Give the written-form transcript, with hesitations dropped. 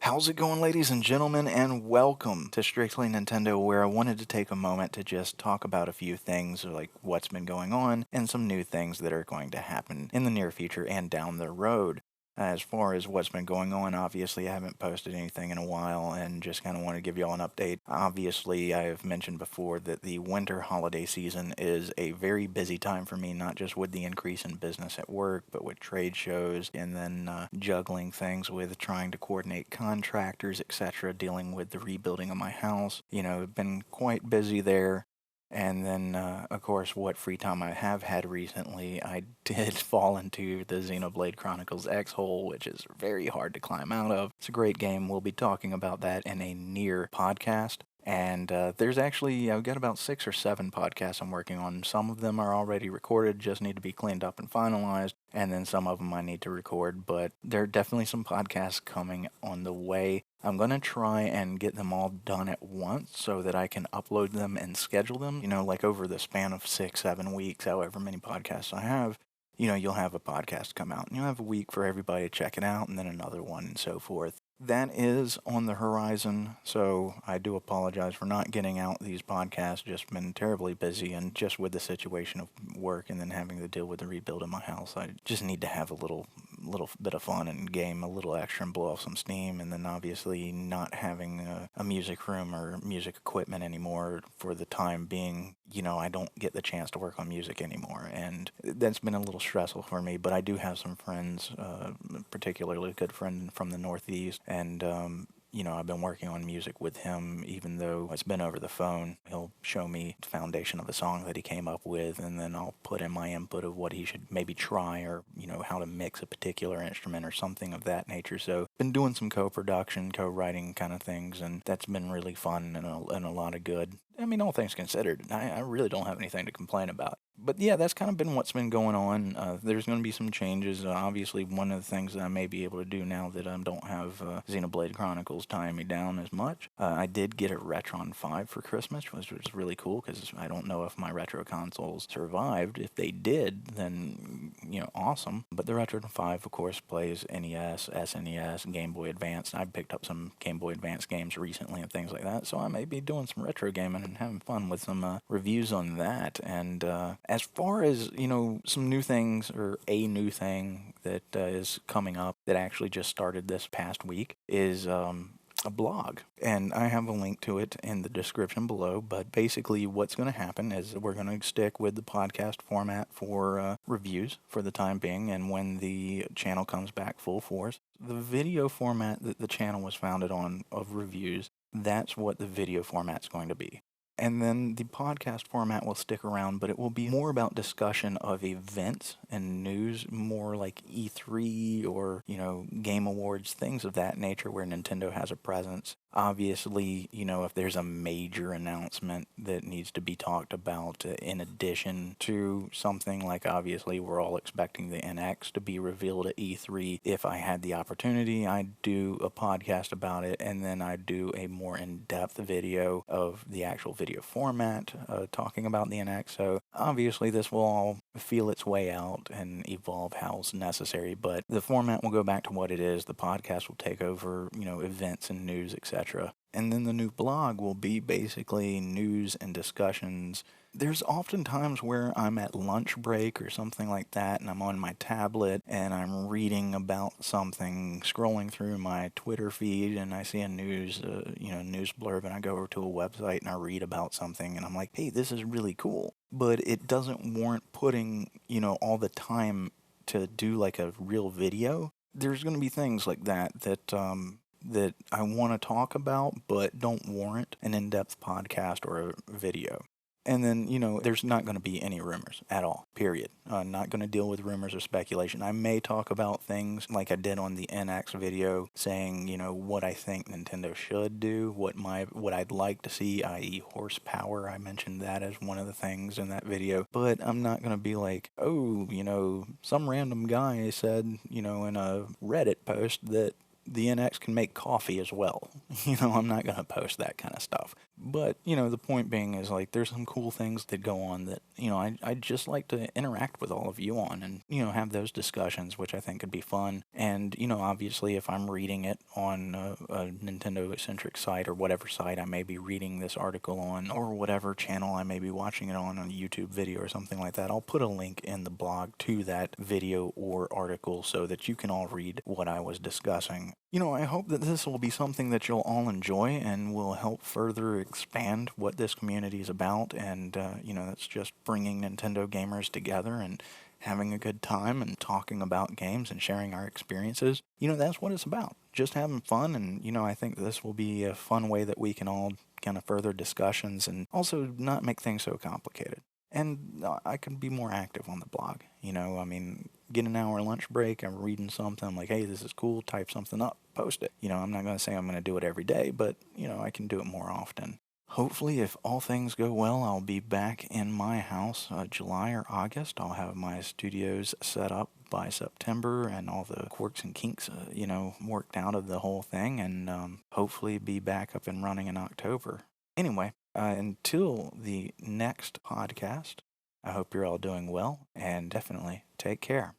How's it going, ladies and gentlemen, and welcome to Strictly Nintendo, where I wanted to take a moment to just talk about a few things, like what's been going on, and some new things that are going to happen in the near future and down the road. As far as what's been going on, obviously I haven't posted anything in a while and just kind of want to give you all an update. Obviously, I have mentioned before that the winter holiday season is a very busy time for me, not just with the increase in business at work, but with trade shows and then juggling things with trying to coordinate contractors, etc., dealing with the rebuilding of my house. I've been quite busy there. And then, of course, what free time I have had recently, I did fall into the Xenoblade Chronicles X hole, which is very hard to climb out of. It's a great game. We'll be talking about that in a near podcast. And there's actually, I've got about 6 or 7 podcasts I'm working on. Some of them are already recorded, just need to be cleaned up and finalized. And then some of them I need to record, but there are definitely some podcasts coming on the way. I'm going to try and get them all done at once so that I can upload them and schedule them, like over the span of 6, 7 weeks, however many podcasts I have. You'll have a podcast come out and you'll have a week for everybody to check it out and then another one and so forth. That is on the horizon, so I do apologize for not getting out these podcasts. Just been terribly busy, and just with the situation of work and then having to deal with the rebuild of my house, I just need to have a little bit of fun and game a little extra and blow off some steam. And then obviously not having a music room or music equipment anymore for the time being, I don't get the chance to work on music anymore, and that's been a little stressful for me. But I do have some friends, particularly a good friend from the Northeast, and I've been working on music with him, even though it's been over the phone. He'll show me the foundation of a song that he came up with, and then I'll put in my input of what he should maybe try, or, how to mix a particular instrument or something of that nature. So, been doing some co-production, co-writing kind of things, and that's been really fun and a lot of good. I mean, all things considered, I really don't have anything to complain about. But yeah, that's kind of been what's been going on. There's going to be some changes. Obviously, one of the things that I may be able to do now that I don't have Xenoblade Chronicles tying me down as much, I did get a Retron 5 for Christmas, which was really cool because I don't know if my retro consoles survived. If they did, then, awesome. But the Retron 5, of course, plays NES, SNES, Game Boy Advance. I picked up some Game Boy Advance games recently and things like that, so I may be doing some retro gaming and having fun with some reviews on that. And as far as, some new things, or a new thing that is coming up that actually just started this past week is a blog. And I have a link to it in the description below. But basically what's going to happen is we're going to stick with the podcast format for reviews for the time being. And when the channel comes back full force, the video format that the channel was founded on of reviews, that's what the video format's going to be. And then the podcast format will stick around, but it will be more about discussion of events and news, more like E3 or, Game Awards, things of that nature where Nintendo has a presence. Obviously, if there's a major announcement that needs to be talked about in addition to something like, obviously, we're all expecting the NX to be revealed at E3. If I had the opportunity, I'd do a podcast about it, and then I'd do a more in-depth video of the actual video format talking about the NX. So obviously this will all feel its way out and evolve how's necessary, but the format will go back to what it is. The podcast will take over, events and news, etc. And then the new blog will be basically news and discussions. There's often times where I'm at lunch break or something like that, and I'm on my tablet and I'm reading about something, scrolling through my Twitter feed, and I see a news blurb, and I go over to a website and I read about something, and I'm like, hey, this is really cool. But it doesn't warrant putting, all the time to do like a real video. There's going to be things like that I want to talk about, but don't warrant an in-depth podcast or a video. And then, there's not going to be any rumors at all, period. Not going to deal with rumors or speculation. I may talk about things like I did on the NX video, saying, what I think Nintendo should do, what I'd like to see, i.e. horsepower. I mentioned that as one of the things in that video. But I'm not going to be like, some random guy said, in a Reddit post that the NX can make coffee as well. I'm not going to post that kind of stuff. But, the point being is like there's some cool things that go on that, I'd just like to interact with all of you on and, have those discussions, which I think could be fun. And, obviously, if I'm reading it on a Nintendo centric site or whatever site I may be reading this article on, or whatever channel I may be watching it on a YouTube video or something like that, I'll put a link in the blog to that video or article so that you can all read what I was discussing. I hope that this will be something that you'll all enjoy and will help further expand what this community is about. And, that's just bringing Nintendo gamers together and having a good time and talking about games and sharing our experiences. That's what it's about. Just having fun. And, I think this will be a fun way that we can all kind of further discussions and also not make things so complicated. And I can be more active on the blog. Get an hour lunch break, I'm reading something, I'm like, hey, this is cool, type something up, post it. I'm not going to say I'm going to do it every day, but, I can do it more often. Hopefully, if all things go well, I'll be back in my house July or August. I'll have my studios set up by September and all the quirks and kinks, worked out of the whole thing, and hopefully be back up and running in October. Anyway, until the next podcast, I hope you're all doing well and definitely take care.